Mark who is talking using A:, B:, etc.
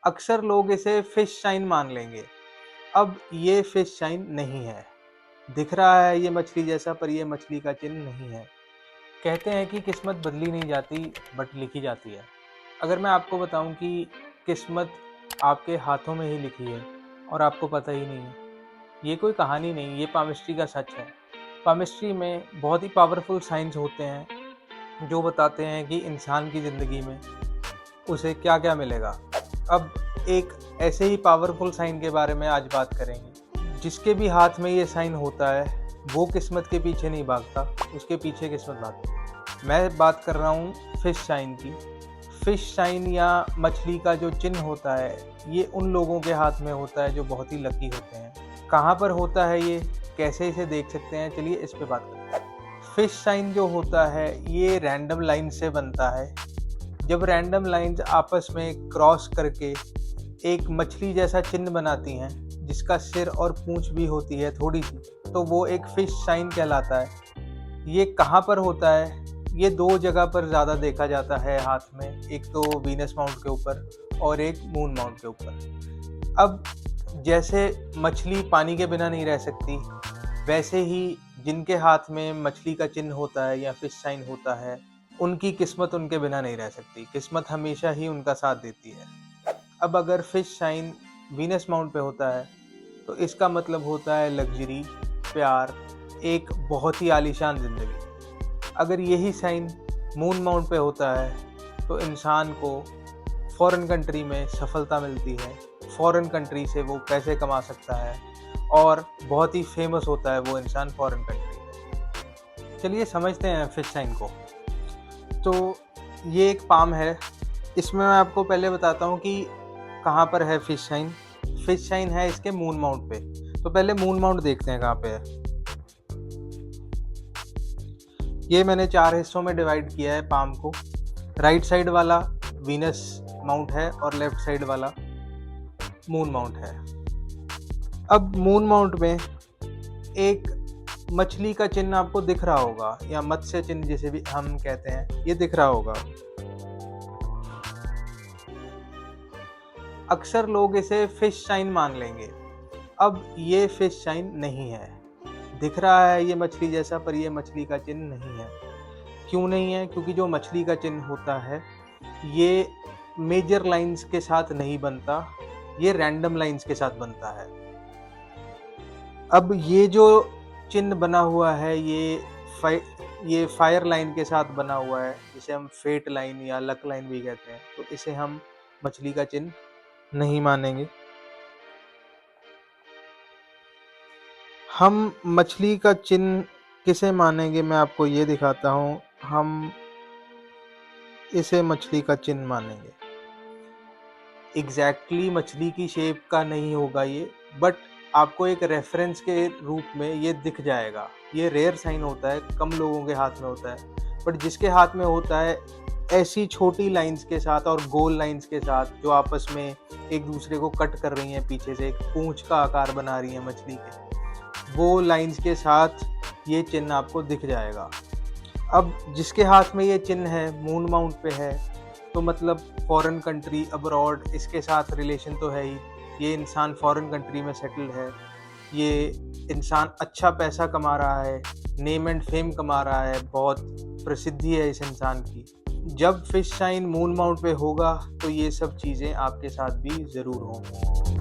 A: अक्सर लोग इसे फिश शाइन मान लेंगे। अब ये फिश शाइन नहीं है। दिख रहा है ये मछली जैसा, पर ये मछली का चिन्ह नहीं है। कहते हैं कि किस्मत बदली नहीं जाती बट लिखी जाती है। अगर मैं आपको बताऊं कि किस्मत आपके हाथों में ही लिखी है और आपको पता ही नहीं है, ये कोई कहानी नहीं, ये पामिस्ट्री का सच है। पामिस्ट्री में बहुत ही पावरफुल साइंस होते हैं जो बताते हैं कि इंसान की ज़िंदगी में उसे क्या क्या मिलेगा। अब एक ऐसे ही पावरफुल साइन के बारे में आज बात करेंगे। जिसके भी हाथ में ये साइन होता है वो किस्मत के पीछे नहीं भागता, उसके पीछे किस्मत भागती है। मैं बात कर रहा हूँ फिश साइन की। फिश साइन या मछली का जो चिन्ह होता है ये उन लोगों के हाथ में होता है जो बहुत ही लकी होते हैं। कहाँ पर होता है ये, कैसे इसे देख सकते हैं, चलिए इस पे बात करते हैं। फिश साइन जो होता है ये रैंडम लाइन से बनता है। जब रैंडम लाइंस आपस में क्रॉस करके एक मछली जैसा चिन्ह बनाती हैं जिसका सिर और पूंछ भी होती है थोड़ी सी, तो वो एक फिश साइन कहलाता है। ये कहाँ पर होता है? ये दो जगह पर ज़्यादा देखा जाता है हाथ में, एक तो वीनस माउंट के ऊपर और एक मून माउंट के ऊपर। अब जैसे मछली पानी के बिना नहीं रह सकती, वैसे ही जिनके हाथ में मछली का चिन्ह होता है या फिश साइन होता है उनकी किस्मत उनके बिना नहीं रह सकती। किस्मत हमेशा ही उनका साथ देती है। अब अगर फिश साइन वीनस माउंट पे होता है तो इसका मतलब होता है लग्जरी, प्यार, एक बहुत ही आलीशान ज़िंदगी। अगर यही साइन मून माउंट पे होता है तो इंसान को फॉरेन कंट्री में सफलता मिलती है, फॉरेन कंट्री से वो पैसे कमा सकता है और बहुत ही फेमस होता है वो इंसान फॉरेन कंट्री में। चलिए समझते हैं फिश साइन को। तो ये एक पाम है। इसमें मैं आपको पहले बताता हूँ कि कहाँ पर है फिश साइन। फिश साइन है इसके मून माउंट पे। तो पहले मून माउंट देखते हैं कहाँ पे है। ये मैंने 4 हिस्सों में डिवाइड किया है पाम को। राइट साइड वाला वीनस माउंट है और लेफ्ट साइड वाला मून माउंट है। अब मून माउंट में एक मछली का चिन्ह आपको दिख रहा होगा या मत्स्य चिन्ह जिसे भी हम कहते हैं, ये दिख रहा होगा। अक्सर लोग इसे फिश साइन मान लेंगे। अब ये फिश साइन नहीं है। दिख रहा है ये मछली जैसा, पर ये मछली का चिन्ह नहीं है। क्यों नहीं है? क्योंकि जो मछली का चिन्ह होता है ये मेजर लाइंस के साथ नहीं बनता, ये रैंडम लाइंस के साथ बनता है। अब ये जो चिन्ह बना हुआ है ये फायर लाइन के साथ बना हुआ है, जिसे हम फेट लाइन या लक लाइन भी कहते हैं। तो इसे हम मछली का चिन्ह नहीं मानेंगे। हम मछली का चिन्ह किसे मानेंगे, मैं आपको ये दिखाता हूँ। हम इसे मछली का चिन्ह मानेंगे। एग्जैक्टली मछली की शेप का नहीं होगा ये, बट आपको एक रेफरेंस के रूप में ये दिख जाएगा। ये रेयर साइन होता है, कम लोगों के हाथ में होता है, बट जिसके हाथ में होता है ऐसी छोटी लाइंस के साथ और गोल लाइंस के साथ जो आपस में एक दूसरे को कट कर रही हैं, पीछे से एक पूंछ का आकार बना रही हैं मछली के, वो लाइंस के साथ ये चिन्ह आपको दिख जाएगा। अब जिसके हाथ में ये चिन्ह है, मून माउंट पे है, तो मतलब फॉरेन कंट्री, अब्रॉड, इसके साथ रिलेशन तो है ही। ये इंसान फॉरेन कंट्री में सेटल्ड है, ये इंसान अच्छा पैसा कमा रहा है, नेम एंड फेम कमा रहा है, बहुत प्रसिद्धि है इस इंसान की। जब फिश साइन मून माउंट पे होगा तो ये सब चीज़ें आपके साथ भी ज़रूर होंगी।